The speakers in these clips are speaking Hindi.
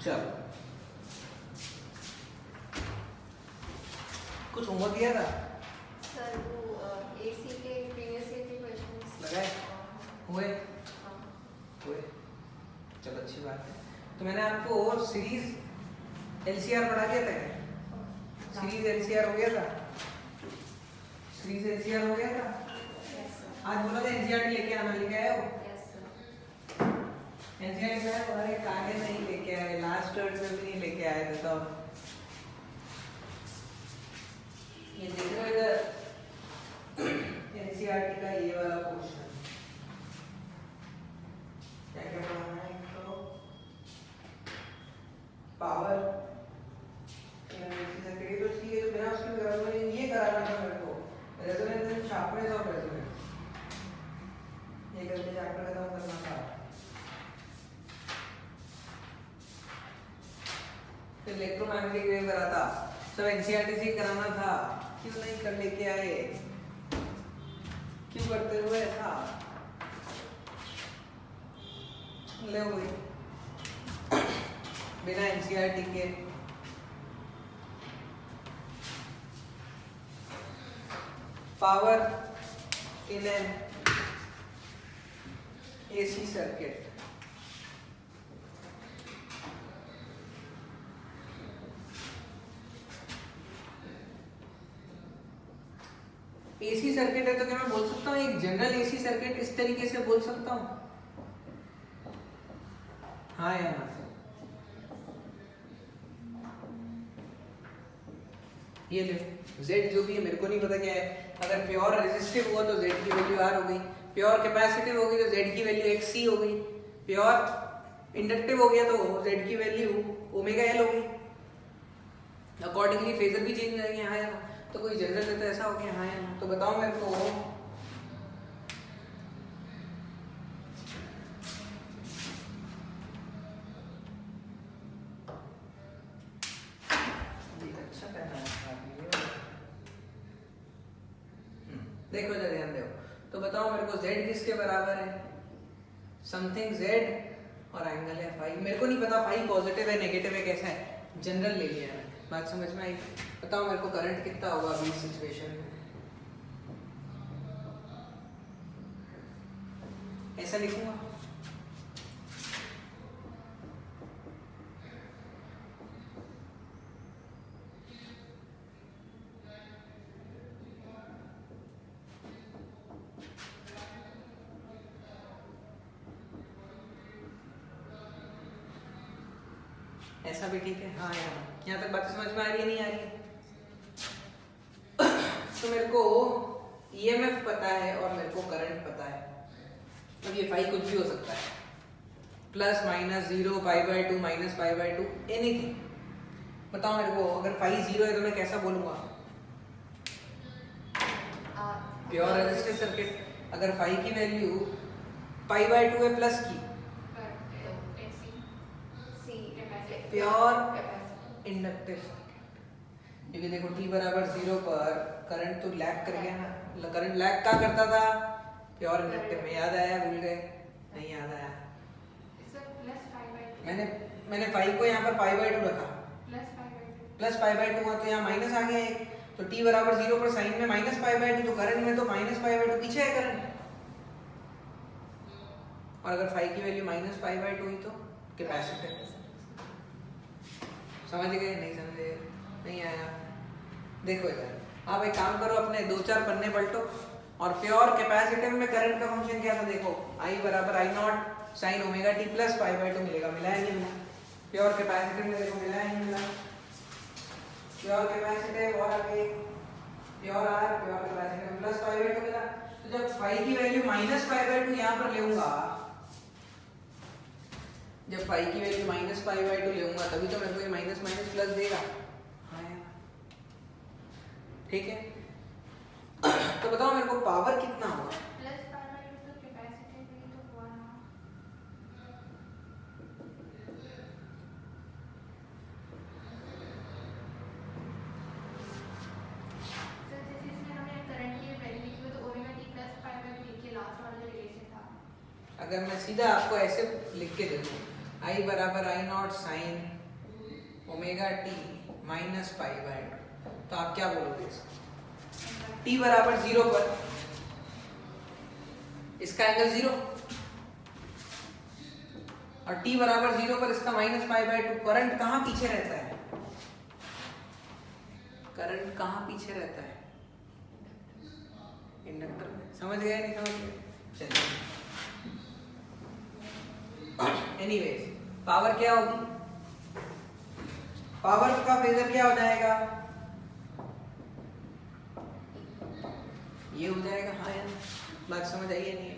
चलो कुछ होमवर्क दिया था सर वो एसी के प्रीवियस ईयर के क्वेश्चंस लगाए हुए हुए चलो अच्छी बात है। तो मैंने आपको सीरीज एलसीआर पढ़ा दिया था क्या? सीरीज एलसीआर हो गया था? सीरीज एलसीआर हो गया था? आज बोला था एनसीईआरटी लेके आना, लेके आए हो? एनसीईआरटी में हमारे काहे नहीं लेके आए, लास्ट टर्म में भी नहीं लेके आए थे। तो ये देखो इधर एनसीईआरटी का ये वाला पोर्शन क्या क्या पढ़ाना है? तो पावर तो ठीक है, तो बिना उसके में ये कराना था मेरे को, resonance and sharpness of resonance, ये करके चैप्टर खत्म करना था। फिर इलेक्ट्रोमैग्नेटिक वेव करा था, सब एनसीईआरटी से कराना था, क्यों नहीं कर लेके आए? क्यों करते हुए ऐसा? ले हुई बिना एनसीईआरटी के power in an AC circuit. AC circuit है तो क्या मैं बोल सकता हूँ एक जनरल एसी सर्किट इस तरीके से बोल सकता हूँ? हाँ या ना? ये ले Z जो भी है मेरे को नहीं पता क्या है। अगर प्योर रेजिस्टिव हुआ तो Z की वैल्यू R हो गई, प्योर कैपेसिटिव हो गई तो Z की वैल्यू XC हो गई, प्योर इंडक्टिव हो गया तो Z की वैल्यू ओमेगा L हो गई। अकॉर्डिंगली फेजर भी चेंज हो जाएंगे। हाँ या ना? तो कोई जनरल है तो ऐसा हो गया। हाँ या ना? तो बताओ मेरे को देखो जरा ध्यान दो। तो बताओ मेरे को Z किसके बराबर है? समथिंग Z और एंगल है फाई। मेरे को नहीं पता फाई पॉजिटिव है नेगेटिव है कैसा है, जनरल ले लिया है। बात समझ में आई? बताओ मेरे को करंट कितना होगा अभी इस सिचुएशन में? ऐसा लिखूंगा ऐसा भी ठीक है। हाँ यार, यहाँ तक बात समझ में आ रही है नहीं आ रही है? तो मेरे को ईएमएफ पता है और मेरे को करंट पता है। अब ये फाई कुछ भी हो सकता है, plus minus zero, pi by to, minus pi by to, anything. बताओ मेरे को अगर फाई जीरो है तो मैं कैसा बोलूंगा? Pure resistive circuit. अगर फाई की वैल्यू पाई बाय टू है प्लस की, प्योर इंडक्टिव सर्किट। क्योंकि देखो t बराबर 0 पर करंट तो लैग कर गया ना। करंट लैग क्या करता था? प्योर इंडक्टिव में। याद आया? भूल गए? नहीं याद आया? मैंने फाइव को यहाँ पर पाई बाय टू रखा, प्लस पाई बाय टू हुआ तो यहाँ माइनस आ गया एक। तो t बराबर 0 पर साइन में माइनस पाई बाय टू, तो करंट में तो माइनस पाई बाय टू पीछे है करंट। और अगर फाइव की value minus pi by to हुई तो कैपेसिटर। समझ गए? नहीं समझे? नहीं आया? देखो इधर आप एक काम करो, अपने दो चार पन्ने पलटो और प्योर कैपेसिटिव में करंट का फंक्शन क्या था देखो, I बराबर I naught sine omega t plus pi by two मिलेगा। मिला है नहीं मिला? प्योर कैपेसिटिव में देखो मिला है नहीं मिला? प्योर कैपेसिटिव और आगे pure R, pure capacitive plus pi by two मिला। तो जब फाई की value minus pi by two यहाँ पर लेऊंगा, जब फाई की value minus pi by two लेऊंगा तभी तो मेरे को ये माइनस माइनस प्लस देगा। हाँ ठीक है? तो बताओ मेरे को पावर कितना होगा? प्लस पाई बाय टू तो कैपेसिटी भी तो हुआ ना। सर जैसे इसमें हमें करंट की वैल्यू लिखी हुई तो omega t plus pi by to लिखिए, लास्ट वाला जो रिलेशन था। अगर मैं सीधा आपको ऐसे लिख के दे दूं आई बराबर I naught sine omega t minus pi by 2। तो आप क्या बोलोगे टी बराबर 0 पर इसका एंगल 0 और टी बराबर 0 पर इसका माइनस पाई बाय 2। करंट कहां पीछे रहता है? करंट कहां पीछे रहता है? इंडक्टर में। समझ गए नहीं समझ गए? चलिए एनीवेज पावर क्या होगी? पावर का फेजर क्या हो जाएगा? ये हो जाएगा। हाँ यार बात समझ आई है नहीं?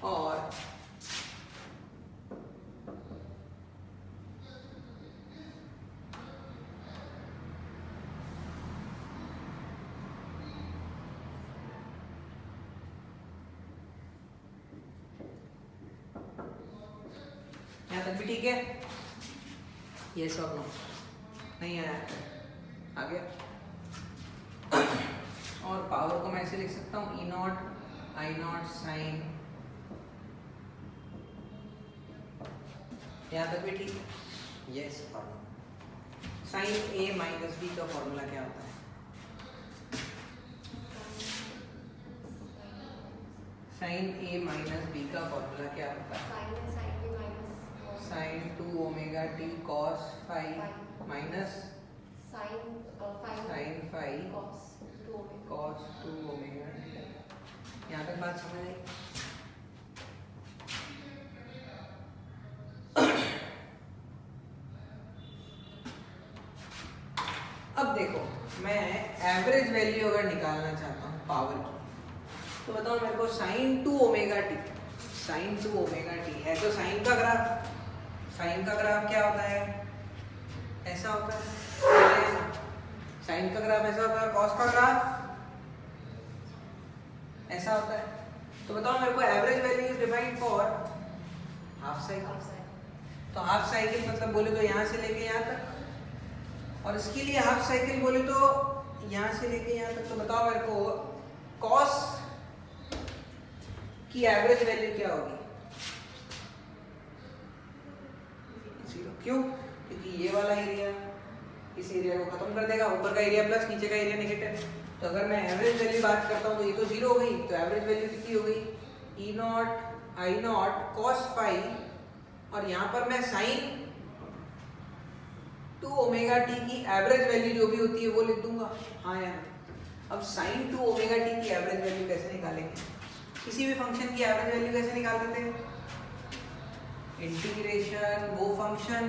और यहाँ तक भी ठीक है? यस और नो? नहीं आया? आ गया? और पावर को मैं ऐसे लिख सकता हूँ E naught I naught sine. यहाँ तक भी ठीक है? यस और no? Sine A minus B का फॉर्मूला क्या होता है? साइन ए माइनस बी का फॉर्मूला क्या होता है? Sine 2 omega T cos five minus sine five cos 2 omega T. यहाँ तक बात समझ आई? अब देखो मैं एवरेज वैल्यू अगर निकालना चाहता हूँ पावर की तो बताओ मेरे को sine 2 omega T. Sine 2 omega T है तो साइन का ग्राफ क्या होता है? ऐसा होता है। साइन का ग्राफ ऐसा होता है, कॉस का ग्राफ ऐसा होता है। तो बताओ मेरे को average value is defined for half cycle. तो हाफ साइकिल मतलब बोले तो यहाँ से लेके यहाँ तक, और इसके लिए हाफ साइकिल बोले तो यहाँ से लेके यहाँ तक। तो बताओ मेरे को कॉस की एवरेज वैल्यू क्या होगी? 0। क्यों? क्योंकि ये वाला एरिया इस एरिया को खत्म कर देगा, ऊपर का एरिया प्लस नीचे का एरिया नेगेटिव। तो अगर मैं एवरेज वैल्यू बात करता हूँ तो ये तो 0 हो गई, तो एवरेज वैल्यू कितनी हो गई? E naught I naught cos phi और यहाँ पर मैं साइन 2 ओमेगा टी की एवरेज वैल्यू जो भी होती है वो लिख दूंगा। हाँ यार अब साइन 2 ओमेगा टी की एवरेज वैल्यू कैसे निकालेंगे? किसी भी फंक्शन की एवरेज वैल्यू कैसे निकाल देते हैं? इंटीग्रेशन वो function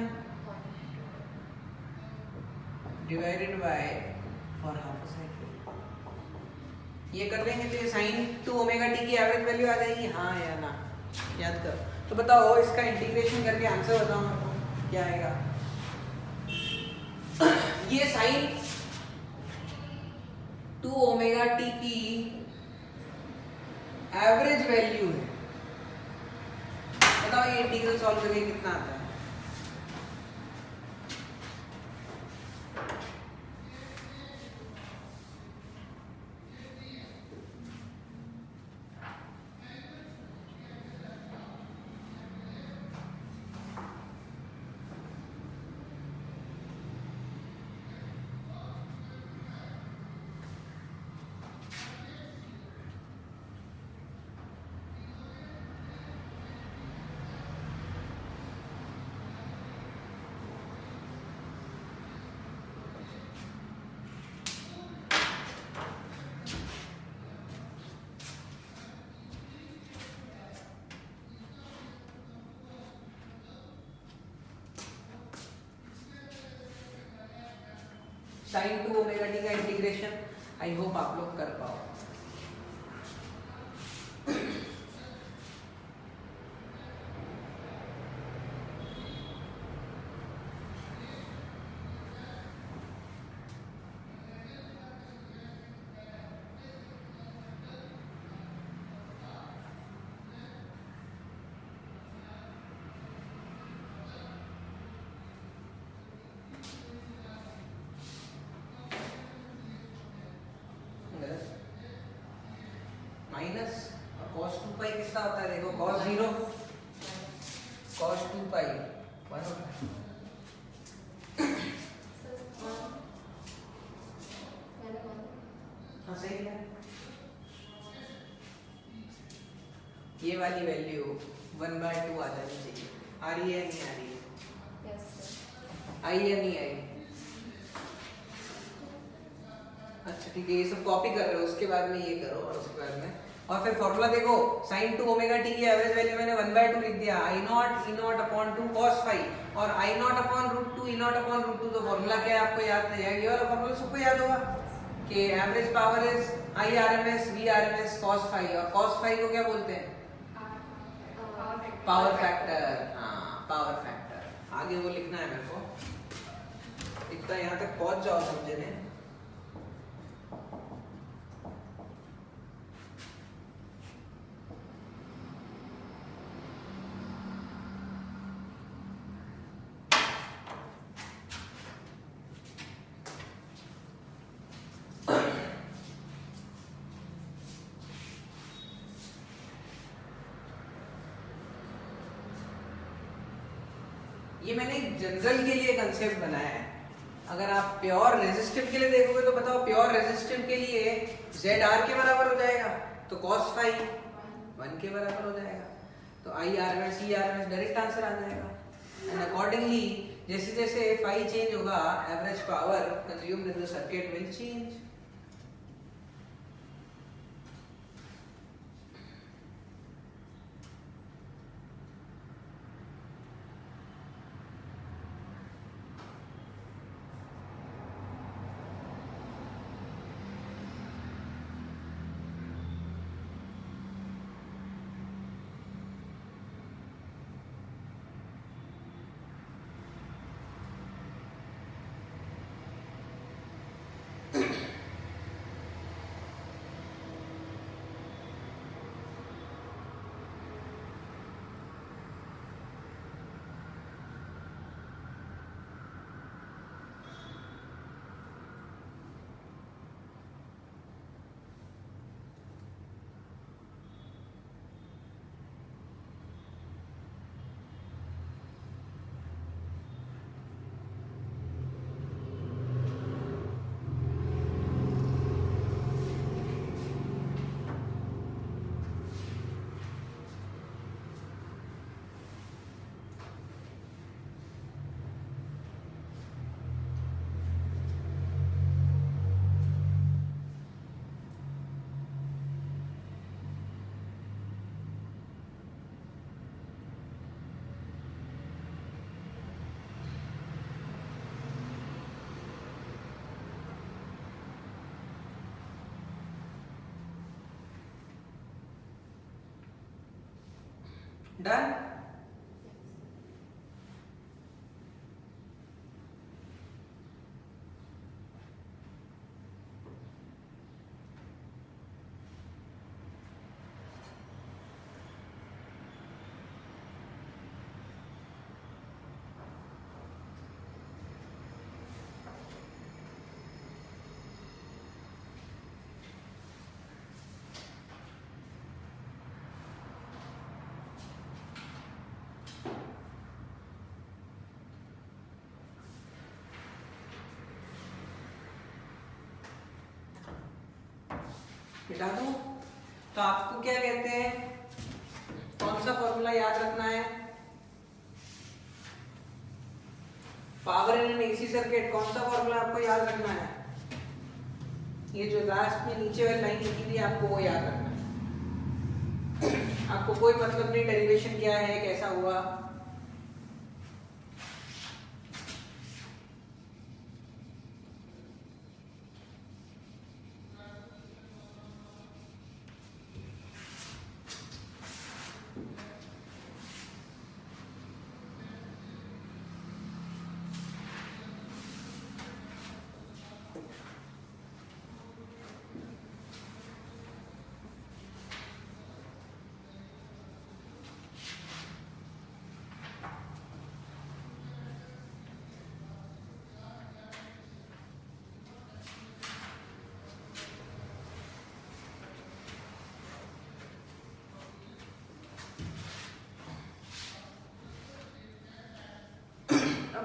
divided by for half cycle. ये कर लेंगे तो ये साइन 2 ओमेगा टी की एवरेज वैल्यू आ जाएगी। हाँ या ना? याद कर। तो बताओ इसका इंटीग्रेशन करके आंसर बताओ मेरे को क्या आएगा? ये साइन 2 ओमेगा टी की एवरेज वैल्यू है। बताओ ये इंटीग्रल सॉल्व करके कितना आता है? साइन 2 ओमेगा टी का इंटीग्रेशन आई होप आप लोग कर पाओ। माइनस और cos 2 पाई कितना होता है? देखो cos 0 cos 2 पाई बराबर है। हाँ सही है। ये वाली वैल्यू 1/2 आ जानी चाहिए। आ रही है नहीं आ रही है? Yes sir. आई या नहीं आई? अच्छा ठीक है, ये सब कॉपी कर रहे हो, उसके बाद में ये करो और उसके बाद में, और फिर फॉर्मूला देखो, sin 2 ओमेगा टी की एवरेज वैल्यू मैंने 1/2 लिख दिया, I naught E naught upon 2 cos phi, और I naught upon root 2 E naught upon root 2। तो फॉर्मूला क्या है आपको याद है? ये वाला फॉर्मूला सबको याद होगा कि average power is I R M S V R M S cos phi, और cos phi को क्या बोलते हैं? Power factor. हाँ पावर फैक्टर। आगे वो लिखना है मेरे को, इतना यहाँ तक पहुंच जाओ समझे ने। ये मैंने जनरल के लिए कंसेप्ट बनाया है। अगर आप प्योर रेजिस्टिव के लिए देखोगे तो बताओ, प्योर रेजिस्टिव के लिए जेड आर के बराबर हो जाएगा, तो cos phi 1 के बराबर हो जाएगा, तो I R M S E R M S direct answer आ जाएगा। एंड अकॉर्डिंगली जैसे जैसे phi चेंज होगा, average power consumed in the circuit will change. Done. मिटा दूं? तो आपको क्या कहते हैं, कौन सा फॉर्मूला याद रखना है? Power in an AC circuit, कौन सा फॉर्मूला आपको याद रखना है? ये जो लास्ट में नीचे वाली लाइन लिखी थी आपको वो याद रखना है। आपको कोई मतलब नहीं डेरिवेशन क्या है, कैसा हुआ।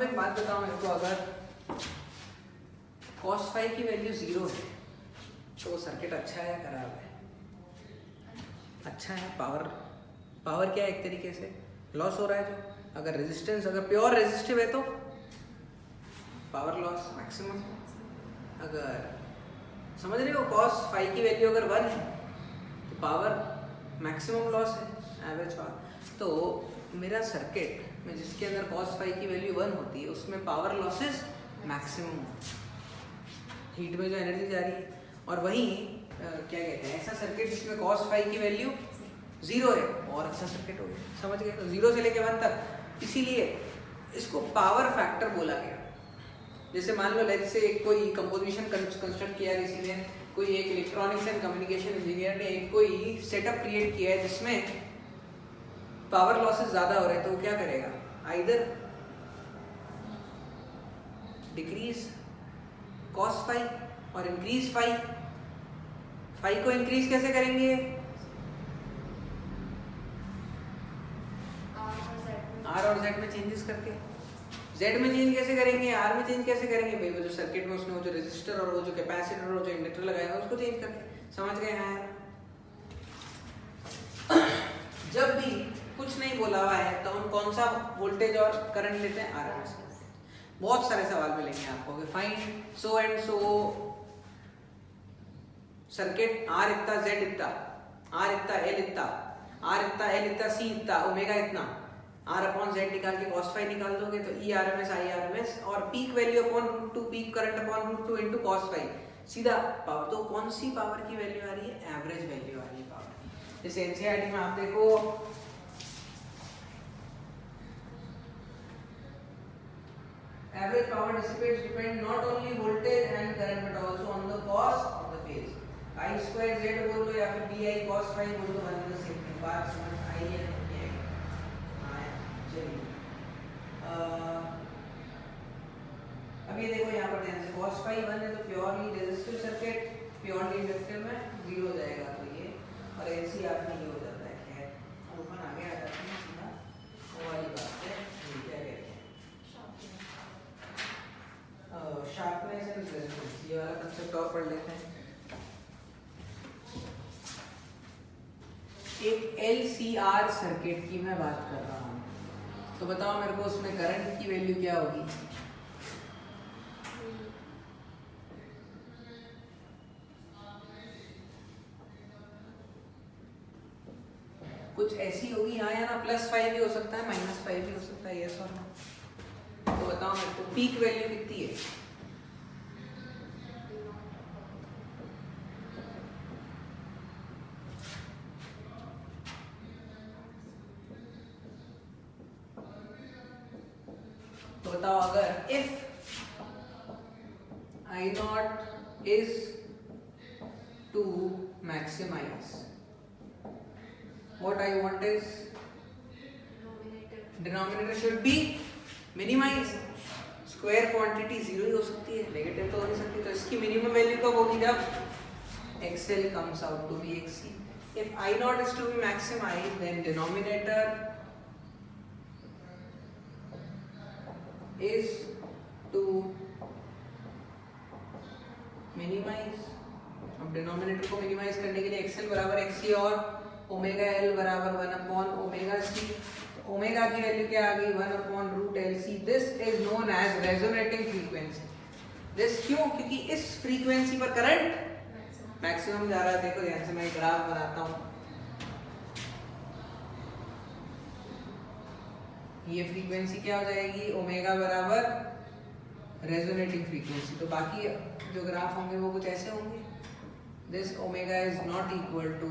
अब एक बात बताओ मेरे को, अगर cos फाई की वैल्यू 0 है तो वो सर्किट अच्छा है या खराब है? अच्छा है। पावर क्या है, एक तरीके से लॉस हो रहा है। जो अगर रेजिस्टेंस अगर प्योर रेजिस्टिव है तो पावर लॉस मैक्सिमम। अगर समझ रहे हो, cos फाई की वैल्यू अगर 1 है तो पावर मैक्सिमम लॉस है, एवरेज पावर। तो मेरा सर्किट में जिसके अंदर cos फाई की वैल्यू 1 होती है उसमें पावर लॉसेस मैक्सिमम होती है, हीट में जो एनर्जी जा रही है। और वहीं क्या कहते हैं, ऐसा सर्किट जिसमें cos फाई की वैल्यू 0 है और अच्छा सर्किट हो गया। समझ गए? तो 0 से लेके 1 तक, इसीलिए इसको पावर फैक्टर बोला गया। जैसे मान लो लेट्स से कोई कंपोजिशन कंस्ट्रक्ट किया किसी ने, कोई एक इलेक्ट्रॉनिक्स एंड कम्युनिकेशन इंजीनियर ने एक कोई सेटअप क्रिएट किया है जिसमें पावर लॉसेस ज्यादा हो रहे हैं, तो वो क्या करेगा, आइदर डिक्रीज cos फाई और इंक्रीज फाई। फाई को इंक्रीज कैसे करेंगे, आर और जेड में चेंजेस करके। जेड में चेंज कैसे करेंगे, आर में चेंज कैसे करेंगे भाई, वो जो सर्किट में उसने वो जो रेजिस्टर और वो जो कैपेसिटर और जो इंडक्टर लगाया उसको चेंज करके। समझ गए? हैं जब भी कुछ नहीं बोला हुआ है तो हम कौन सा वोल्टेज और करंट लेते हैं, आरएमएस। बहुत सारे सवाल मिलेंगे आपको कि find so and so circuit, R इतना, जेड इतना, आर इतना, एल इतना, आर इतना, एल इतना, सी इतना, ओमेगा इतना, आर अपॉन जेड निकाल के cos फाई निकाल दोगे तो E R M S, I R M S, और peak value upon √2, peak current upon √2 into cos phi, सीधा पावर। तो कौन सी पावर की वैल्यू आ रही है, एवरेज वैल्यू आ रही है पावर। जैसे एनसीईआरटी में आप देखो, average power dissipates depend not only voltage and current but also on the cos of the phase। I square z बोल दो या फिर bi cos फाई बोल दो, वन द सेम थिंग। बात समझ आई है? हाँ चलिए, अब ये देखो यहाँ पर ध्यान से, cos फाई 1 है तो purely resistive circuit, purely inductive में 0 हो जाएगा। तो ये और एलसी आपने ये हो जाता है। खैर हम ऊपर आगे आ जाते हैं, सीधा वो वाली बात है, ये क्या कहते हैं, शार्पनेस एंड रेजिस्टेंस, ये वाला कंसेप्ट और पढ़ लेते हैं। एक LCR सर्किट की मैं बात कर रहा हूँ, तो बताओ मेरे को उसमें करंट की वैल्यू क्या होगी, कुछ ऐसी होगी, हाँ या ना, +5 भी हो सकता है, -5 भी हो सकता है, यस और नो। तो बताओ मेरे को पीक वैल्यू कितनी है, तो बताओ अगर if I naught is to maximize, what I want is denominator should be minimize। Square quantity 0 ही हो सकती है, नेगेटिव तो हो नहीं सकती। तो इसकी मिनिमम वैल्यू कब होगी, जब XL comes out to be XC। If I naught is to be maximized, then denominator is to minimise. अब डिनोमिनेटर को मिनिमाइज करने के लिए XL बराबर XC और ओमेगा L बराबर 1 अपॉन ओमेगा C। ओमेगा की वैल्यू क्या आ गई, 1 upon √LC। This is known as resonating frequency. This क्यों, क्योंकि इस फ्रीक्वेंसी पर करंट मैक्सिमम जा रहा है। देखो ध्यान से, मैं एक ग्राफ बनाता हूँ। ये फ्रीक्वेंसी क्या हो जाएगी, ओमेगा बराबर रेजोनेटिंग फ्रीक्वेंसी। तो बाकी जो ग्राफ होंगे वो कुछ ऐसे होंगे, this omega is not equal to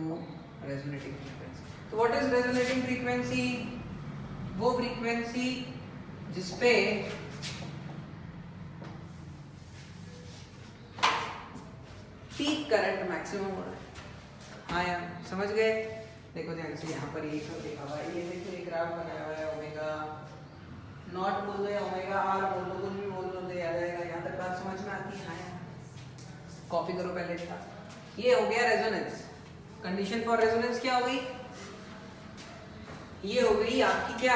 resonating frequency. तो व्हाट इज रेजोनेटिंग फ्रीक्वेंसी, वो फ्रीक्वेंसी जिसपे पीक करंट मैक्सिमम हो रहा है। हाँ यार समझ गए? देखो ध्यान से, यहाँ पर ये सब लिखा हुआ है, ये देखो एक ग्राफ बनाया हुआ है, ओमेगा नॉट बोल दो या ओमेगा आर बोल दो, कुछ भी बोल दो तो याद आएगा। यहाँ तक बात समझ में आती है? हाँ यार, कॉपी करो पहले इसका। ये हो गया रेजोनेंस। कंडीशन फॉर रेजोनेंस क्या हो गई, ये हो गई आपकी क्या,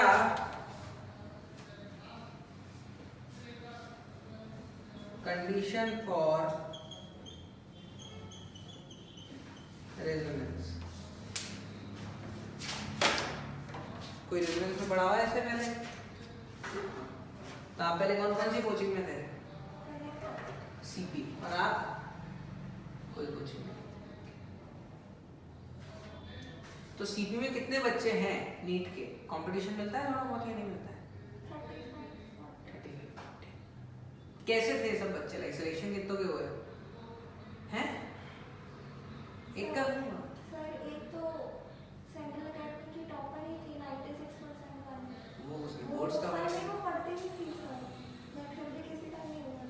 कंडीशन फॉर रेजोनेंस। कोई रेजोनेंस में पढ़ा हुआ है इससे पहले? तो आप पहले कौन कौन सी कोचिंग में थे? सीपी। और आप? कोई कोचिंग नहीं। तो सीपी में कितने बच्चे हैं नीट के? कंपटीशन मिलता है थोड़ा बहुत या नहीं मिलता है? 35। कैसे थे सब बच्चे? लाइक सिलेक्शन कितनों के हुए हैं? एक का सर एक तो सेंट्रल अकेडमी की टॉपर ही थी 96% वाली। वो उसके बोर्ड्स का वो सर वो पढ़ती भी थी सर, मैं फिर भी किसी का नहीं हुआ।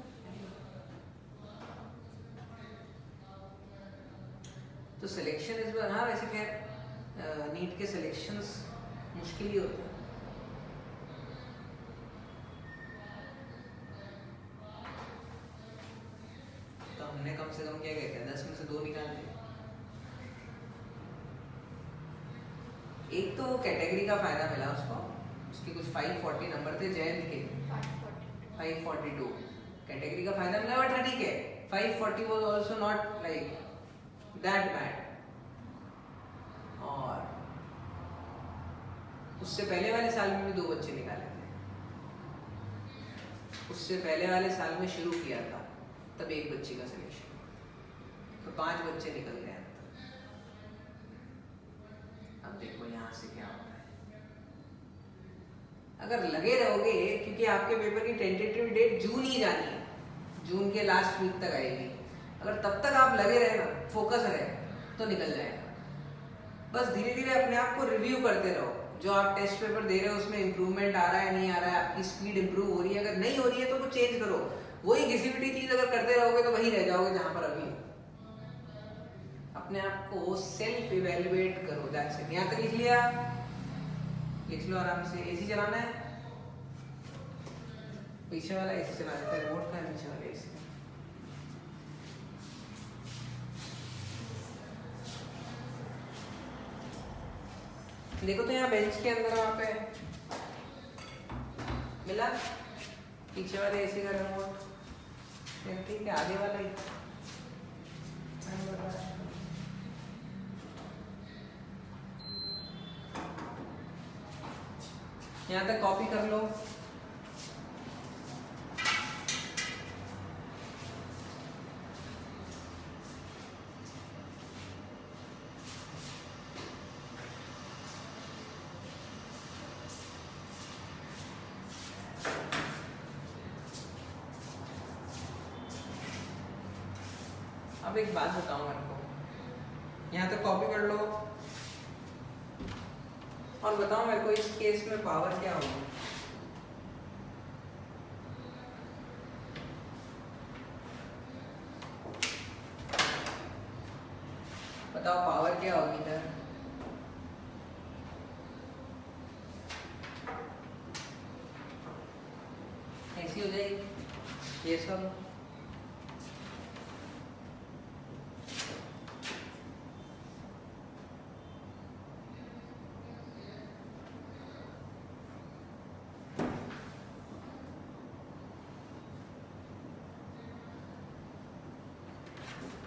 तो सिलेक्शन इस बार, हाँ वैसे खैर नीट के सिलेक्शंस मुश्किल ही होते हैं। तो हमने कम से कम क्या कहते हैं 10 में से 2 निकाल दिए। एक तो कैटेगरी का फायदा मिला उसको, उसके कुछ 540 नंबर थे जयंत के, 542 कैटेगरी का फायदा मिला। बट ठीक है, 540 was also not like that bad. और उससे पहले वाले साल में भी 2 बच्चे निकाले थे। उससे पहले वाले साल में शुरू किया था तब 1 बच्चे का सिलेक्शन, तो 5 बच्चे निकल गए। अब देखो यहाँ से क्या होता है। अगर लगे रहोगे, क्योंकि आपके पेपर की टेंटेटिव डेट जून ही जानी है, जून के लास्ट वीक तक आएगी, अगर तब तक आप लगे रहे ना, फोकस रहे, तो निकल जाएगा। बस धीरे धीरे अपने आप को रिव्यू करते रहो। जो आप टेस्ट पेपर दे रहे हो उसमें इंप्रूवमेंट आ रहा है नहीं आ रहा है, आपकी स्पीड इंप्रूव हो रही है, अगर नहीं हो रही है तो कुछ चेंज करो। वही घिसी पिटी चीज अगर करते रहोगे तो वहीं रह जाओगे जहां पर अभी। अपने आप को सेल्फ इवेल्युएट करो। That's it. यहाँ तक लिख लिया? लिख लो आराम से। एसी चलाना है? पीछे वाला एसी चला देता है, रिमोट का है पीछे वाला एसी। देखो तो यहाँ बेंच के अंदर वहां पे मिला पीछे वाले एसी का रिमोट, ठीक है, आगे वाला ही यहाँ तक कॉपी कर लो। अब एक बात बताऊं मेरे को, यहाँ तक कॉपी कर लो और बताओ मेरे को इस केस में पावर क्या होगी? बताओ पावर क्या होगी इधर? ऐसी हो जाएगी ये सब।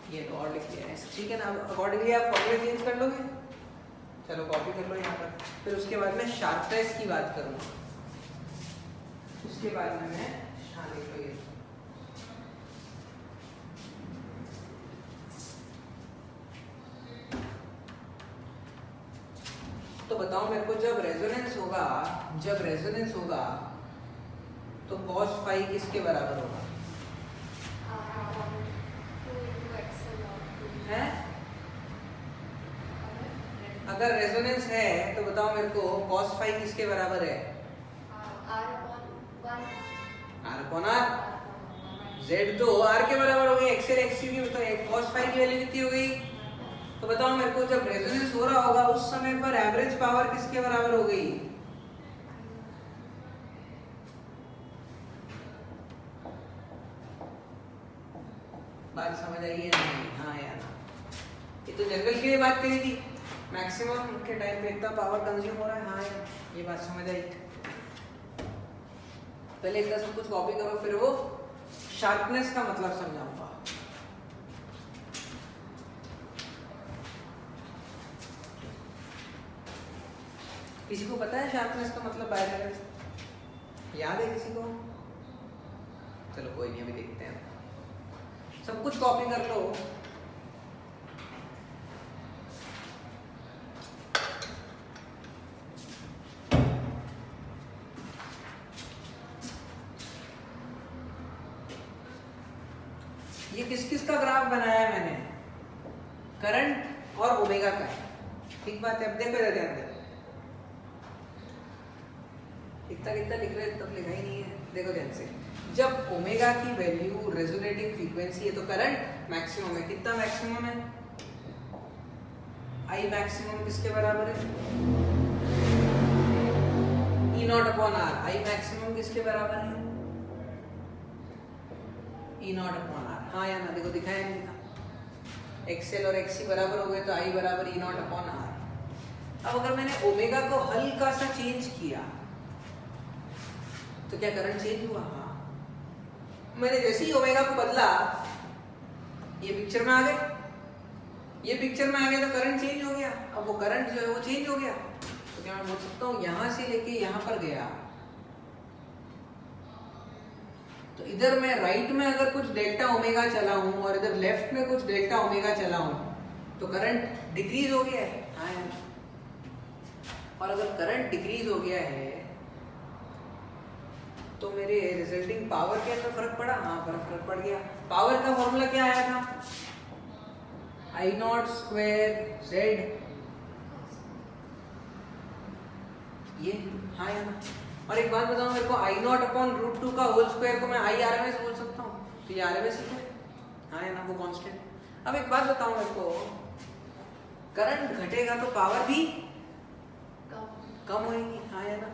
ये और लिख लिया है, ठीक है ना। अब अकॉर्डिंगली आप फॉर्मूले चेंज कर लोगे। चलो कॉपी कर लो यहाँ पर। फिर उसके बाद में शार्पनेस की बात करूँगा, उसके बाद में मैं लिख लो ये। तो बताओ मेरे को, जब रेजोनेंस होगा तो cos फाई किसके बराबर होगा? है? अगर रेजोनेंस है तो बताओ मेरे को cos फाई किसके बराबर है? R/R। Z तो R के बराबर हो गई, एक्सेल एक्सयू की, तो cos फाई की वैल्यू कितनी हो गई? तो बताओ मेरे को, जब रेजोनेंस हो रहा होगा उस समय पर एवरेज पावर किसके बराबर हो गई? बात समझ आई है नहीं? हाँ यार, ये तो जनरल की बात करी थी, मैक्सिमम के टाइम पे इतना पावर कंज्यूम हो रहा है। हाँ यार, ये बात समझ आई। पहले इतना सब कुछ कॉपी करो, फिर वो शार्पनेस का मतलब समझाऊंगा। किसी को पता है शार्पनेस का मतलब बायोलॉजी? याद है किसी को? चलो कोई नहीं, अभी देखते हैं। सब कुछ कॉपी कर लो। ये किस किस का ग्राफ बनाया है मैंने? करंट और ओमेगा का। ठीक बात है। अब देखो इधर ध्यान दे, इतना कितना लिख रहे तब लिखा ही नहीं है। देखो ध्यान से, जब ओमेगा की वैल्यू रेजोनेटिंग फ्रीक्वेंसी है तो करंट मैक्सिमम है। कितना मैक्सिमम है? आई मैक्सिमम किसके बराबर है? E naught upon R. I maximum किसके बराबर है? E naught upon R. हाँ या ना? देखो दिखाया नहीं था। एक्सएल और एक्सी बराबर हो गए तो आई बराबर ई नॉट अपॉन आर। अब अगर मैंने ओमेगा को हल्का सा चेंज किया तो क्या करंट चेंज हुआ? हाँ। मैंने जैसे ही ओमेगा को बदला, ये पिक्चर में आ गए, ये पिक्चर में आ गया तो करंट चेंज हो गया। अब वो करंट जो है वो चेंज हो गया, तो क्या मैं बोल सकता हूँ यहां से लेके यहां पर गया तो इधर मैं राइट में अगर कुछ डेल्टा ओमेगा चला हूं और इधर लेफ्ट में कुछ डेल्टा ओमेगा चला हूं तो करंट डिक्रीज हो गया है। हाँ। और अगर करंट डिक्रीज हो गया है तो मेरे रिजल्टिंग पावर के अंदर फर्क पड़ा? हाँ, फर्क पड़ गया। पावर का फॉर्मूला क्या आया था? आई नॉट स्क्वायर जेड। ये हाँ या ना? और एक बात बताऊं, मेरे को आई नॉट अपॉन रूट 2 का होल स्क्वायर को मैं आई आर एम एस बोल सकता हूँ, तो ये आर एम एस ही है। हाँ या ना? वो कांस्टेंट। अब एक बात बताऊं मेरे को, करंट घटेगा तो पावर भी कम होगी। हाँ या ना?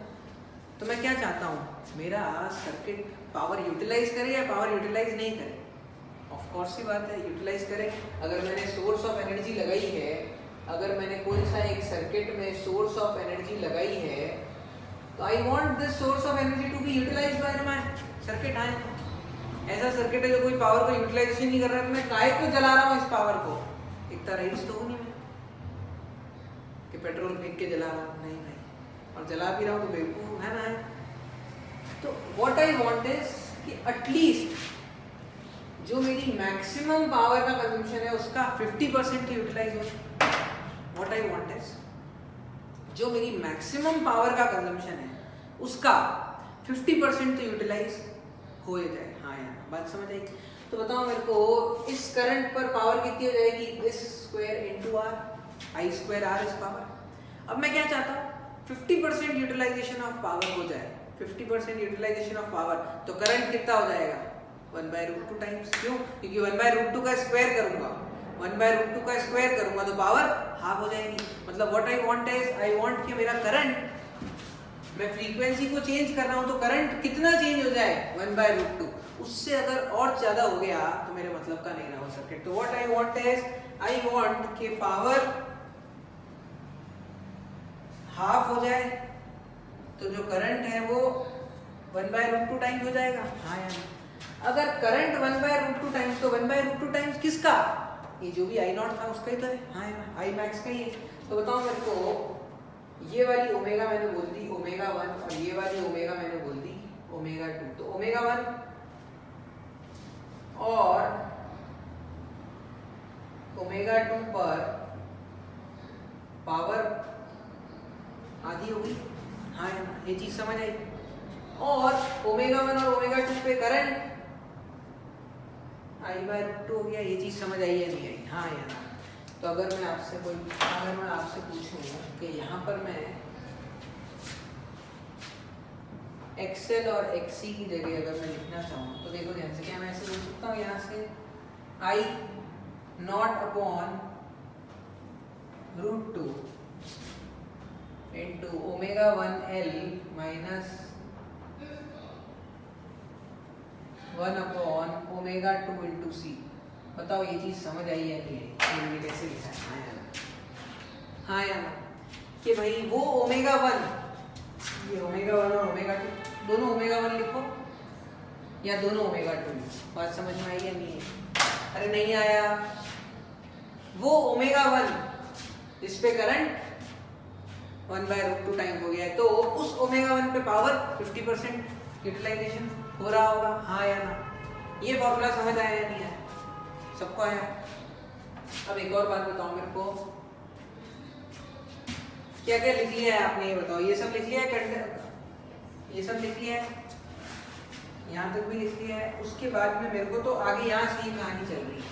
तो मैं क्या चाहता हूँ, मेरा सर्किट पावर यूटिलाइज करे या पावर यूटिलाइज नहीं करे? ऑफ कोर्स सी बात है, यूटिलाइज करे। अगर मैंने सोर्स ऑफ एनर्जी लगाई है, अगर मैंने कोई सा एक सर्किट में सोर्स ऑफ एनर्जी लगाई है तो I want this source of energy to be utilised by my circuit. आए ऐसा सर्किट है जो कोई पावर को यूटिलाइजेशन नहीं कर रहा है, तो मैं काहे को जला रहा हूँ इस पावर को? इतना रईस तो हूँ नहीं मैं कि पेट्रोल फेंक के जला रहा हूँ। नहीं भाई, और जला भी रहा हूँ तो बेवकूफ है ना? तो व्हाट आई वांट इज कि एटलीस्ट जो मेरी मैक्सिमम पावर का कंजम्पशन है उसका 50% यूटिलाइज हो। व्हाट आई वांट इज जो मेरी मैक्सिमम पावर का कंजम्पशन है उसका 50% तो यूटिलाइज हो जाए। हाँ यार, बात समझ आई? तो बताओ मेरे को, इस करंट पर पावर कितनी हो जाएगी? This square into R, I square R is power. अब मैं क्या चाहता हूँ, 50% यूटिलाइजेशन ऑफ पावर हो जाए। 50% यूटिलाइजेशन ऑफ पावर, तो करंट कितना हो जाएगा? 1/√2 टाइम्स। क्यों? क्योंकि 1/√2 का स्क्वायर करूंगा, 1/√2 का स्क्वायर करूंगा तो पावर हाफ हो जाएगी। मतलब what I want is, I want कि मेरा करंट, मैं फ्रीक्वेंसी को चेंज कर रहा हूं तो करंट कितना चेंज हो जाए? 1/√2। उससे अगर और ज्यादा हो गया तो मेरे मतलब का नहीं रहा वो सर्किट। तो what I want is, I want कि पावर हाफ हो जाए तो जो करंट है वो 1/√2 टाइम्स हो जाएगा। हाँ यार, अगर करंट 1/√2 टाइम्स, तो 1/√2 टाइम्स किसका? ये जो भी आई नॉट था उसका ही तो है। हाँ यार, आई मैक्स का ही है। तो बताओ मेरे को, ये वाली ओमेगा मैंने बोल दी ओमेगा 1 और ये वाली ओमेगा मैंने बोल दी ओमेगा 2। तो ओमेगा 1 और ओमेगा 2 पर पावर आधी होगी। हाँ यार, ये चीज समझ आई? और ओमेगा 1 और ओमेगा 2 पे करंट I/√2 हो गया। ये चीज समझ आई या नहीं आई? हाँ यार। तो अगर मैं आपसे पूछूं कि यहाँ पर मैं एक्सएल और एक्सी की जगह अगर मैं लिखना चाहूँ तो देखो ध्यान से, क्या मैं ऐसे बोल सकता हूँ यहाँ से I naught upon √2 into omega 1L minus 1 upon omega 2 into C. बताओ ये चीज समझ आई है नहीं आई? मैंने कैसे लिखा है? हाँ यार, हाँ यार, कि भाई वो ओमेगा 1, ये ओमेगा 1 और ओमेगा 2 दोनों ओमेगा 1 लिखो या दोनों ओमेगा 2। बात समझ में आई या नहीं है? अरे नहीं आया, वो ओमेगा 1 इस पे करंट 1/√2 टाइम हो गया है, तो उस ओमेगा 1 पे पावर 50% यूटिलाइजेशन हो रहा होगा, हाँ या ना? ये फॉर्मूला समझ आया या नहीं आया? सबको आया? अब एक और बात बताओ मेरे को, क्या क्या लिख लिया है आपने, ये बताओ। ये सब लिख लिया है, ये सब लिख लिया है, यहाँ तक भी लिख लिया है। उसके बाद में मेरे को तो आगे यहाँ से ही कहानी चल रही है,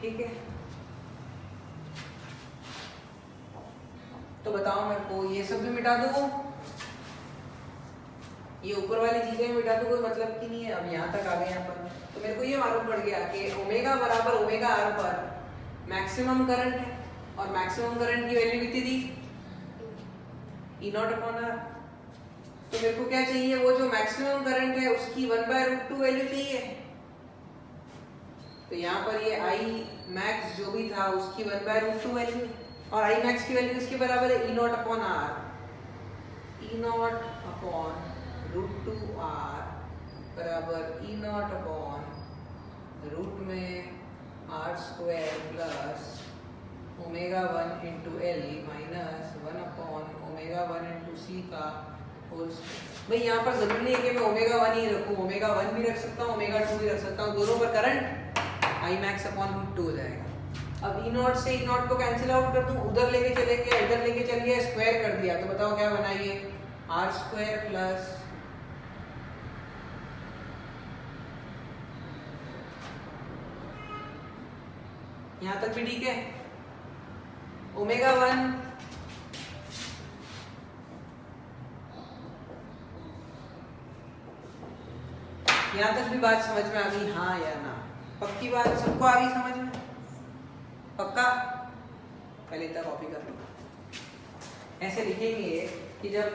ठीक है? तो बताओ मेरे को, ये सब भी मिटा दो, ये ऊपर वाली चीजें मिटा दो, कोई मतलब की नहीं है। अब यहाँ तक आ गए यहाँ पर, तो मेरे को ये मालूम पड़ गया कि ओमेगा बराबर ओमेगा आर पर मैक्सिमम करंट है, और मैक्सिमम करंट की वैल्यू कितनी थी? ई नॉट अपॉन आर। तो मेरे को क्या चाहिए, वो जो मैक्सिमम करंट है उसकी 1/√2 वैल्यू चाहिए। तो यहाँ पर ये आई मैक्स जो भी था उसकी 1/√2 वैल्यू, और आई मैक्स की वैल्यू इसके बराबर है E naught upon R. E naught upon √2 R बराबर ई नॉट अपॉन रूट में R square plus omega 1 into L minus 1 upon omega 1 into C का होल स्क्वायर। भाई यहाँ पर जरूरी नहीं है कि मैं ओमेगा 1 ही रखूँ, ओमेगा 1 भी रख सकता हूँ, ओमेगा 2 भी रख सकता हूँ, दोनों पर करंट आई मैक्स अपॉन √2 हो जाएगा। अब ई नॉट से ई नॉट को कैंसिल आउट कर दूं, उधर लेके चले गए, इधर लेके चल गया, स्क्वायर कर दिया, तो बताओ क्या बनाइए, आर स्क्वायर प्लस यहाँ तक भी ठीक है, ओमेगा 1 यहाँ तक भी बात समझ में आ गई, हाँ या ना? पक्की बात, सबको आ गई समझ में? पक्का? पहले इतना कॉपी कर लो। ऐसे लिखेंगे कि जब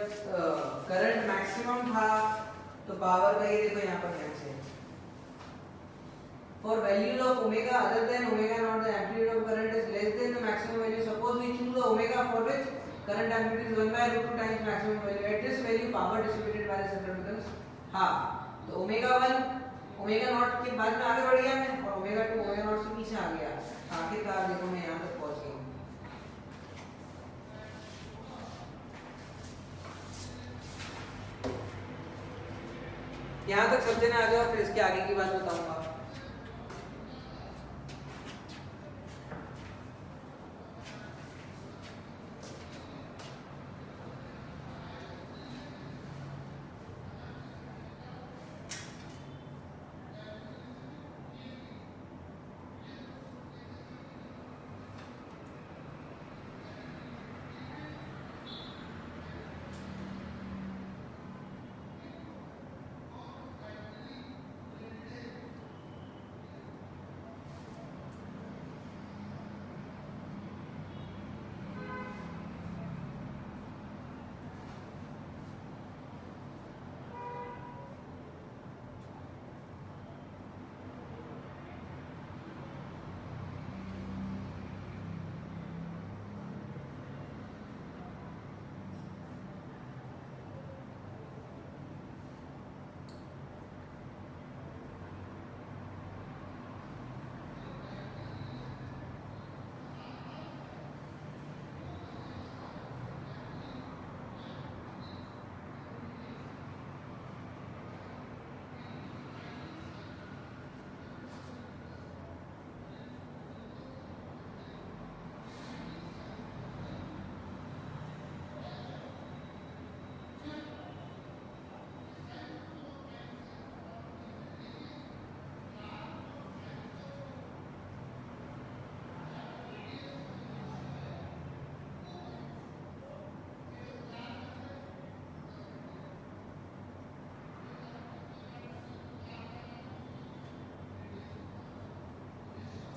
करंट मैक्सिमम था तो पावर का ये देखो यहाँ पर कैसे है, for values of omega other than omega naught the amplitude of current is less than the maximum value. Suppose we choose the omega for which current amplitude is 1/√2 times maximum value. At this value power distributed by the circuit becomes half. तो ओमेगा 1 ओमेगा नॉट के बाद में आगे बढ़ गया मैं, और ओमेगा 2 ओमेगा नॉट से पीछे आ गया। आखिरकार देखो मैं यहाँ तक पहुँच गया। यहाँ तक समझने आ जाओ, फिर इसके आगे की बात बताऊंगा।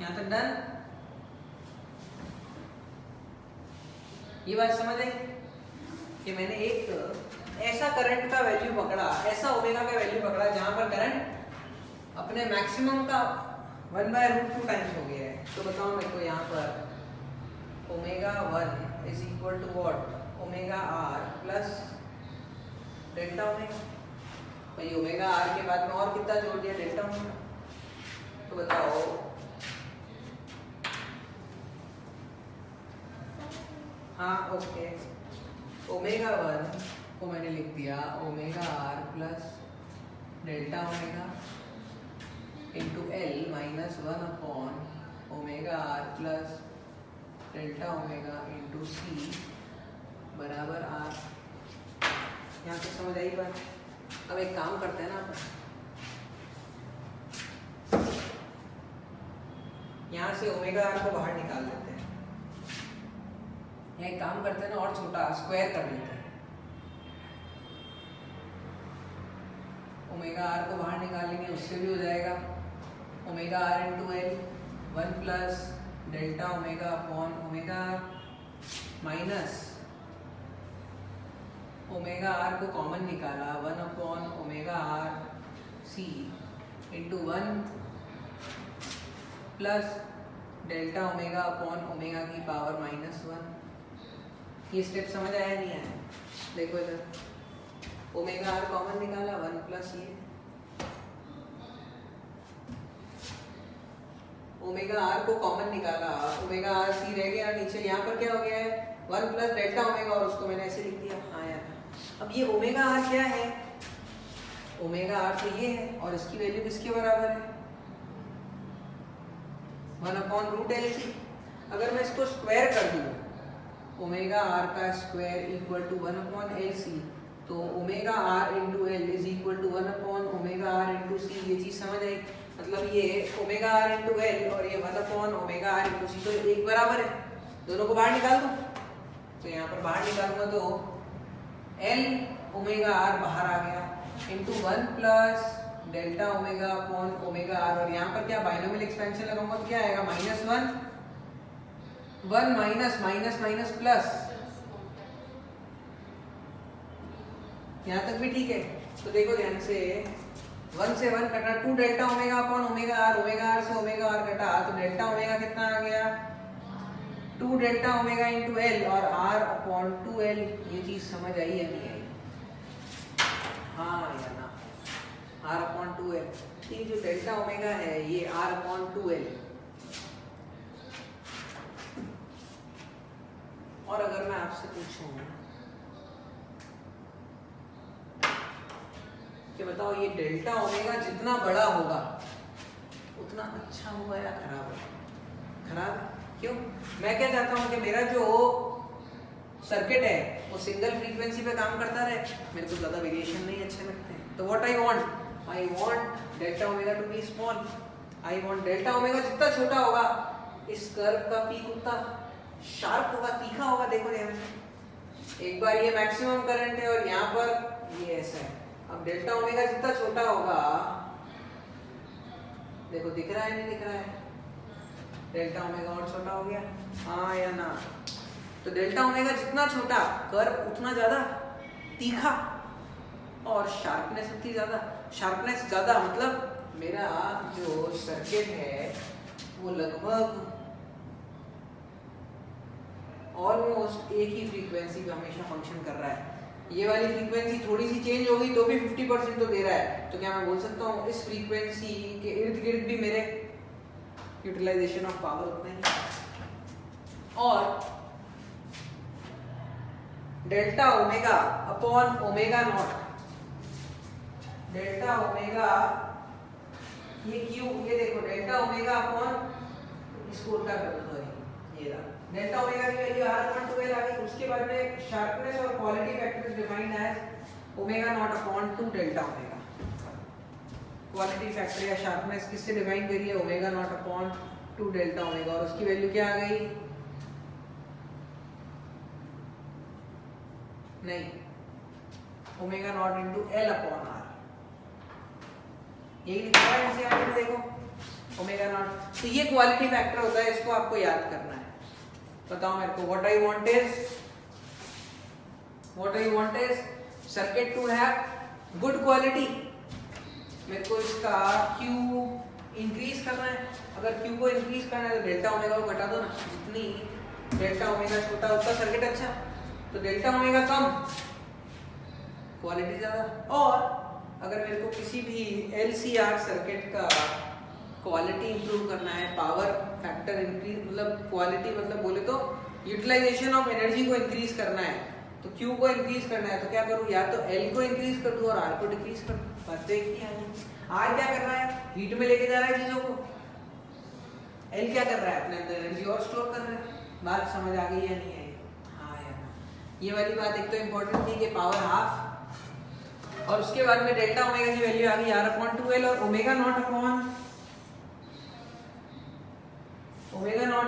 यहाँ तक डन? ये बात समझ आई कि मैंने एक ऐसा करंट का वैल्यू पकड़ा, ऐसा ओमेगा का वैल्यू पकड़ा जहां पर करंट अपने मैक्सिमम का 1/√2 टाइम्स हो गया है। तो बताओ मेरे को, यहाँ पर omega 1 is equal to what, omega R plus delta omega. भाई ओमेगा आर के बाद में और कितना जोड़ दिया, डेल्टा ओमेगा। तो बताओ हाँ ओके, ओमेगा 1 को मैंने लिख दिया omega R plus delta omega into L minus 1 upon omega R plus delta omega into C बराबर आर। यहाँ तक समझ आई बात? अब एक काम करते हैं ना अपन, यहाँ से ओमेगा आर को बाहर निकाल देते हैं। यहाँ एक काम करते हैं ना, और छोटा स्क्वायर कर लेते हैं। ओमेगा आर को बाहर निकालेंगे, उससे भी हो जाएगा omega R into L 1 plus delta omega upon omega minus omega R को कॉमन निकाला 1 upon omega R C into 1 plus delta omega upon omega की पावर माइनस 1। ये स्टेप समझ आया नहीं आया? देखो इधर, ओमेगा आर कॉमन निकाला 1 प्लस ये ओमेगा आर को कॉमन निकाला, ओमेगा आर सी रह गया नीचे। यहाँ पर क्या हो गया है 1 प्लस डेल्टा ओमेगा, और उसको मैंने ऐसे लिख दिया। हाँ यार, अब ये ओमेगा आर क्या है, ओमेगा आर तो ये है, और इसकी वैल्यू किसके बराबर है 1 अपॉन रूट एल सी। अगर मैं इसको स्क्वायर कर दूँ, ओमेगा आर का square equal to 1 upon L C, तो omega R into L is equal to 1 upon omega R into C. ये चीज समझ आई? मतलब ये ओमेगा आर इंटू एल और ये 1 अपॉन ओमेगा आर इंटू सी तो एक बराबर है। दोनों को बाहर निकाल दूं, तो यहाँ पर बाहर निकालूंगा तो एल ओमेगा आर बाहर आ गया into 1 plus delta omega upon omega R, और यहाँ पर क्या बाइनोमियल एक्सपेंशन लगाऊंगा तो क्या आएगा -1 माइनस माइनस माइनस प्लस। यहाँ तक भी ठीक है? तो देखो ध्यान से, 1 से 1 कटा, 2 delta omega upon omega R से ओमेगा आर कटा, तो डेल्टा ओमेगा कितना आ गया 2 डेल्टा ओमेगा इंटू एल और आर अपॉन 2l। ये चीज समझ आई या नहीं आई? हाँ या ना? R upon 2l। ये जो डेल्टा ओमेगा है ये आर अपॉन 2l। और अगर मैं आपसे पूछूं कि बताओ ये डेल्टा ओमेगा जितना बड़ा होगा उतना अच्छा होगा या खराब होगा? खराब। क्यों? मैं क्या चाहता हूं कि मेरा जो सर्किट है वो सिंगल फ्रीक्वेंसी पे काम करता रहे, मेरे को ज्यादा वेरिएशन नहीं अच्छे लगते हैं। तो what I want delta omega to be small. I want delta omega जितना छोटा होगा इस कर्व का पीक उतना शार्प होगा, तीखा होगा। देखो ध्यान से, एक बार ये मैक्सिमम करंट है और यहाँ पर ये ऐसा है। अब डेल्टा ओमेगा जितना छोटा होगा, देखो दिख रहा है नहीं दिख रहा है, डेल्टा ओमेगा और छोटा हो गया, हाँ या ना? तो डेल्टा ओमेगा जितना छोटा कर्व उतना ज्यादा तीखा और शार्पनेस उतनी ज्यादा। शार्पनेस ज्यादा मतलब मेरा जो सर्किट है वो लगभग ऑलमोस्ट एक ही फ्रीक्वेंसी पे हमेशा फंक्शन कर रहा है। ये वाली फ्रीक्वेंसी थोड़ी सी चेंज होगी तो भी 50% तो दे रहा है। तो क्या मैं बोल सकता हूँ इस फ्रीक्वेंसी के इर्द गिर्द भी मेरे यूटिलाइजेशन ऑफ पावर उतना ही। और delta omega upon omega naught, delta omega ये क्यू, ये देखो डेल्टा ओमेगा अपॉन, इसको उल्टा कर दो, सॉरी ये रहा डेल्टा ओमेगा की वैल्यू r/2l आ गई। उसके बाद में शार्पनेस और quality factor is defined as omega naught upon 2 delta omega. Quality factor या शार्पनेस किससे डिफाइन करी है? Omega naught upon 2 delta omega, और उसकी वैल्यू क्या आ गई? नहीं, omega naught into l upon r। यही लिखा है एनसीईआरटी में, देखो ओमेगा नॉट। तो ये क्वालिटी फैक्टर होता है, इसको आपको याद करना है। बताओ मेरे को, what I want is circuit to have good quality. मेरे को इसका Q इंक्रीज करना है। अगर Q को इंक्रीज करना है तो डेल्टा ओमेगा को घटा दो ना, जितनी डेल्टा ओमेगा छोटा उतना सर्किट अच्छा। तो डेल्टा ओमेगा कम, क्वालिटी ज्यादा। और अगर मेरे को किसी भी LCR सर्किट का क्वालिटी इंप्रूव करना है, पावर फैक्टर इंक्रीज, मतलब क्वालिटी मतलब बोले तो यूटिलाइजेशन ऑफ एनर्जी को इंक्रीज करना है, तो Q को इंक्रीज करना है, तो क्या करूँ, या तो L को इंक्रीज कर दूँ और R को डिक्रीज कर दूँ। बस देखिए R क्या कर रहा है, हीट में लेके जा रहा है चीजों को, L क्या कर रहा है, अपने अंदर एनर्जी और स्टोर कर रहा है। बात समझ आ गई या नहीं आई? हाँ यार, ये वाली बात एक तो इम्पोर्टेंट थी कि पावर हाफ, और उसके बाद में डेल्टा ओमेगा की वैल्यू आ गई R/2L, और omega naught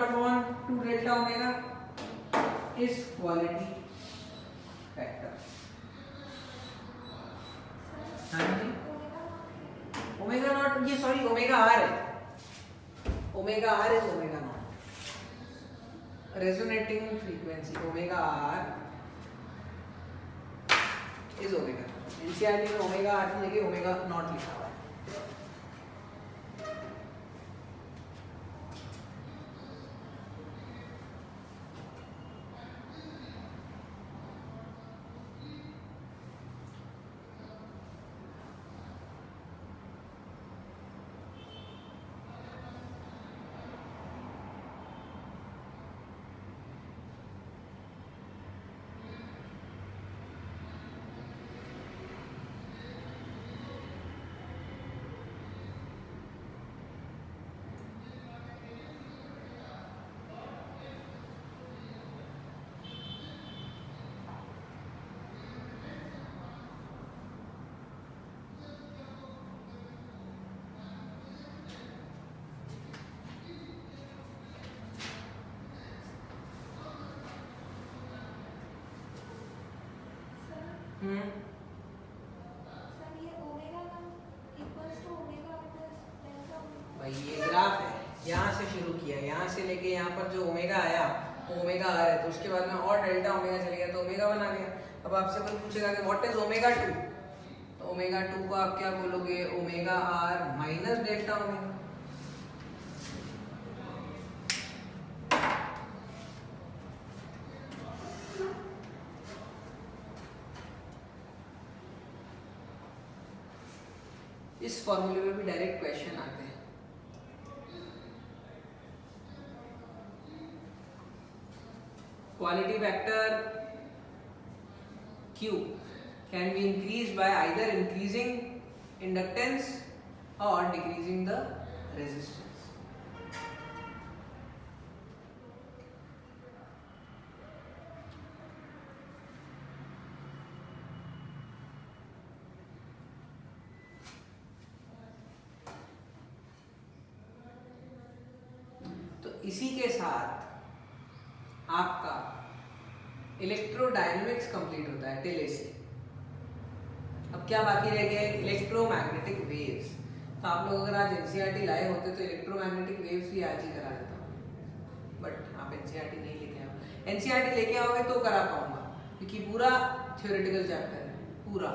upon two delta omega is quality factor. हाँ जी, ओमेगा नॉट, ये सॉरी ओमेगा आर है, omega R is omega naught, resonating frequency omega R is omega. NCERT में ओमेगा आर की जगह ओमेगा नॉट लिखा हुआ है। भाई ये ग्राफ है, यहाँ से शुरू किया, यहाँ से लेके यहाँ पर जो ओमेगा आया वो ओमेगा आर है, तो उसके बाद में और डेल्टा ओमेगा चले गया तो ओमेगा बना गया। अब आपसे कोई पूछेगा कि व्हाट इज ओमेगा 2, तो ओमेगा 2 को आप क्या बोलोगे, omega R minus delta omega. इस फॉर्मूले में भी डायरेक्ट क्वेश्चन आते हैं। Quality factor Q can be increased by either increasing inductance or decreasing the resistance. तो इसी के साथ आपका इलेक्ट्रोडायनेमिक्स कंप्लीट होता है टिले से। अब क्या बाकी रह गया, इलेक्ट्रोमैग्नेटिक वेव्स। तो आप लोग अगर आज एनसीईआरटी लाए होते तो इलेक्ट्रोमैग्नेटिक वेव्स भी आज ही करा देता हूँ, बट आप एनसीईआरटी नहीं लेके आओ। एनसीईआरटी लेके आओगे तो करा पाऊंगा, क्योंकि पूरा थ्योरेटिकल चैप्टर है पूरा।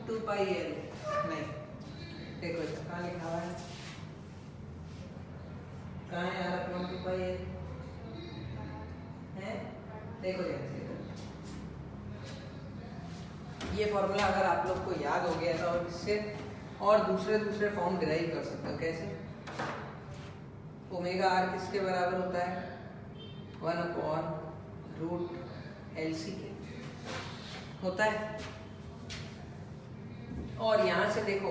R/2πL नहीं, देखो इसका कहाँ लिखा हुआ है, कहाँ है R/2πL है, देखो ये फॉर्मूला अगर आप लोग को याद हो गया तो आप इससे और दूसरे फॉर्म डिराइव कर सकते हो। कैसे, ओमेगा आर किसके बराबर होता है, 1/√LC के। होता है। और यहाँ से देखो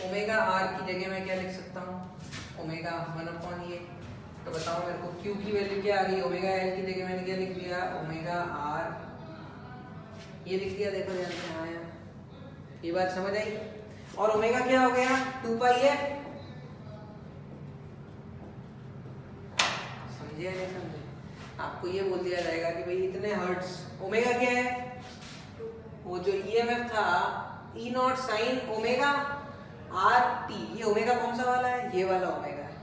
ओमेगा आर की जगह मैं क्या लिख सकता हूँ, ओमेगा 1 ये। तो बताओ मेरे को क्यू की वैल्यू क्या आ गई, ओमेगा एल की जगह मैंने क्या लिख दिया, ओमेगा आर ये लिख दिया। देखो ध्यान से, हाँ यार ये बात समझ आई। और ओमेगा क्या हो गया, 2 पाई है। समझे या नहीं समझे? आपको ये बोल दिया जाएगा कि भाई इतने हर्ट्ज, ओमेगा क्या है, वो जो ईएमएफ था E naught sine omega R t. ये ओमेगा कौन सा वाला है, ये वाला ओमेगा है,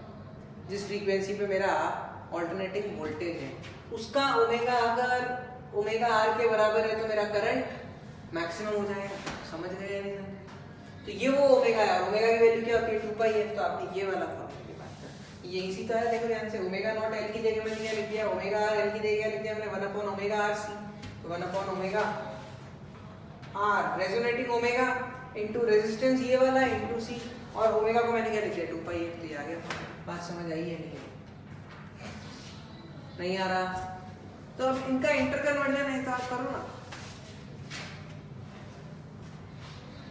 जिस फ्रीक्वेंसी पे मेरा ऑल्टरनेटिंग वोल्टेज है उसका ओमेगा अगर ओमेगा आर के बराबर है तो मेरा करंट मैक्सिमम हो जाएगा। समझ गए या नहीं समझे? तो ये वो ओमेगा है। ओमेगा की वैल्यू क्या होती है, 2 पाई है। तो आपने ये वाला फॉर्मूला की बात कर, ये इसी तो है। देखो ध्यान से, ओमेगा नॉट एल की जगह मैंने क्या लिख दिया, ओमेगा आर एल की जगह क्या लिख दिया मैंने, 1 अपॉन ओमेगा आर सी। तो 1 upon omega R resonating omega into resistance ये वाला इनटू सी, और ओमेगा को मैंने क्या लिख दिया, 2 पाई है। तो ये आ गया। बात समझ आई है नहीं आ रहा? तो अब इनका इंटरकन्वर्जन है तो आप करो ना,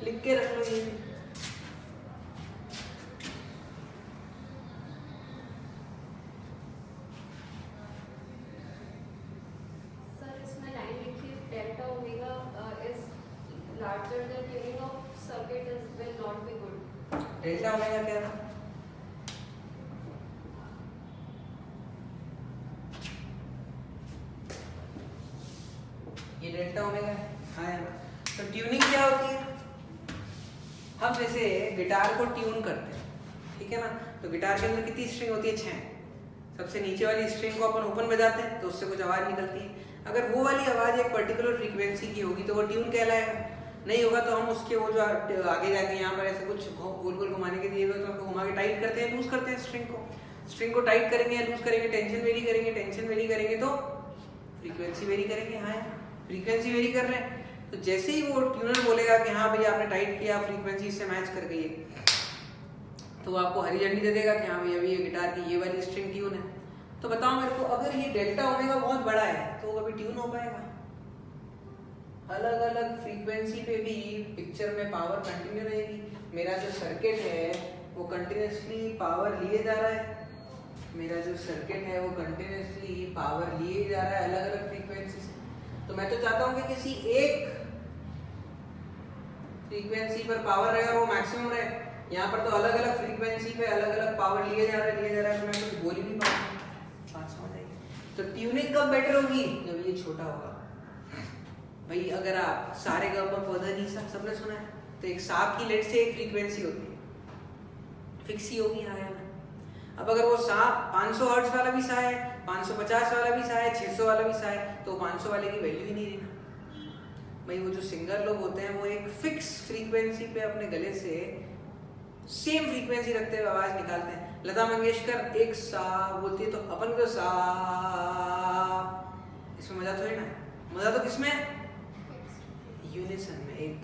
लिख के रख लो ये। सर इसमें लाइन लिखी है, delta omega is larger than tuning of circuit is will not be good. Delta omega क्या था, ये डेल्टा ओमेगा है। हाँ, तो ट्यूनिंग क्या होती है, हम जैसे गिटार को ट्यून करते हैं, ठीक है ना। तो गिटार के अंदर कितनी स्ट्रिंग होती है, 6। सबसे नीचे वाली स्ट्रिंग को अपन ओपन बजाते हैं तो उससे कुछ आवाज निकलती है। अगर वो वाली आवाज एक पर्टिकुलर फ्रीक्वेंसी की होगी तो वो ट्यून कहलाएगा। नहीं होगा तो हम उसके वो जो आगे जाके यहाँ पर ऐसे कुछ गोल गोल घुमाने के दिए हुए तो उसको घुमा के टाइट करते हैं, लूज करते हैं स्ट्रिंग को टाइट करेंगे या लूज करेंगे, टेंशन वेरी करेंगे तो फ्रीक्वेंसी वेरी करेंगे। हाँ, फ्रीक्वेंसी वेरी कर रहे हैं तो जैसे ही वो ट्यूनर बोलेगा कि हाँ भैया आपने टाइट किया, फ्रीक्वेंसी इससे मैच कर गई है, तो वो आपको हरी झंडी दे देगा कि हाँ भैया अभी ये गिटार की ये वाली स्ट्रिंग ट्यून है। तो बताओ मेरे को, अगर ये डेल्टा ओमेगा बहुत बड़ा है तो वो कभी ट्यून हो पाएगा? अलग अलग फ्रीक्वेंसी पे भी पिक्चर में पावर कंटिन्यू रहेगी। मेरा जो सर्किट है वो कंटिन्यूसली पावर लिए जा रहा है, मेरा जो सर्किट है वो कंटिन्यूसली पावर लिए जा रहा है अलग अलग फ्रीक्वेंसी से। तो मैं तो चाहता हूँ कि किसी एक फ्रीक्वेंसी पर पावर रहे और वो मैक्सिमम रहे। यहाँ पर तो अलग अलग फ्रीक्वेंसी पे अलग अलग पावर लिए जा रहा है तो मैं कुछ बोल ही नहीं पाऊंगा। बात समझ आएगी? तो ट्यूनिंग कब बेटर होगी, जब ये छोटा होगा। भाई अगर आप सारे नहीं सबने सुना है, तो एक सांप की लेट से एक फ्रीक्वेंसी होती है, फिक्स ही होगी यहाँ में। अब अगर वो सांप 500 हर्ट्ज वाला भी सा है, 550 वाला भी सा है, 600 वाला भी सा है, तो 500 वाले की वैल्यू ही नहीं देना। भाई वो जो सिंगर लोग होते हैं वो एक फिक्स फ्रीक्वेंसी पे अपने गले से सेम फ्रीक्वेंसी रखते हुए आवाज निकालते हैं। लता मंगेशकर एक सा बोलती है तो अपन तो सा, इसमें मजा थोड़ी ना, मजा तो किसमें, यूनिसन में, एक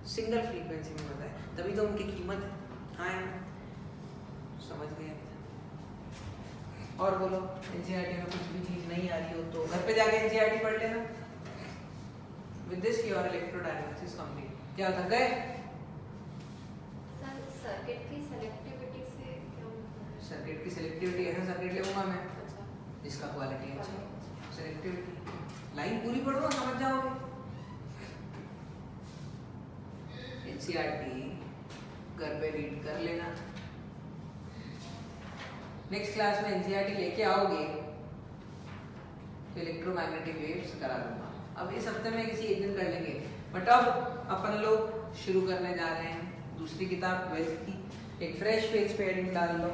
सिंगल फ्रीक्वेंसी में मजा है, तभी तो उनकी कीमत है। हाँ समझ गए? और बोलो, एनसीईआरटी में कुछ भी चीज नहीं आ रही हो तो घर पे जाके एनसीईआरटी पढ़ लेना। With this your electrodynamics is complete. क्या थक गए? सर सर्किट की सेलेक्टिविटी से क्या मतलब है? सर्किट की सेलेक्टिविटी, ऐसा सर्किट लेऊंगा मैं जिसका क्वालिटी अच्छा हो। सेलेक्टिविटी लाइन पूरी पढ़ो ना, समझ जाओगे। एनसीईआरटी घर पे रीड कर लेना। नेक्स्ट क्लास में एनसीईआरटी लेके आओगे तो इलेक्ट्रोमैग्नेटिक वेव्स करा दूंगा। अब इस हफ्ते में किसी एक दिन कर लेंगे, बट अब अपन लोग शुरू करने जा रहे हैं दूसरी किताब वेल्थ की। एक फ्रेश पेज पे हेडिंग डाल लो,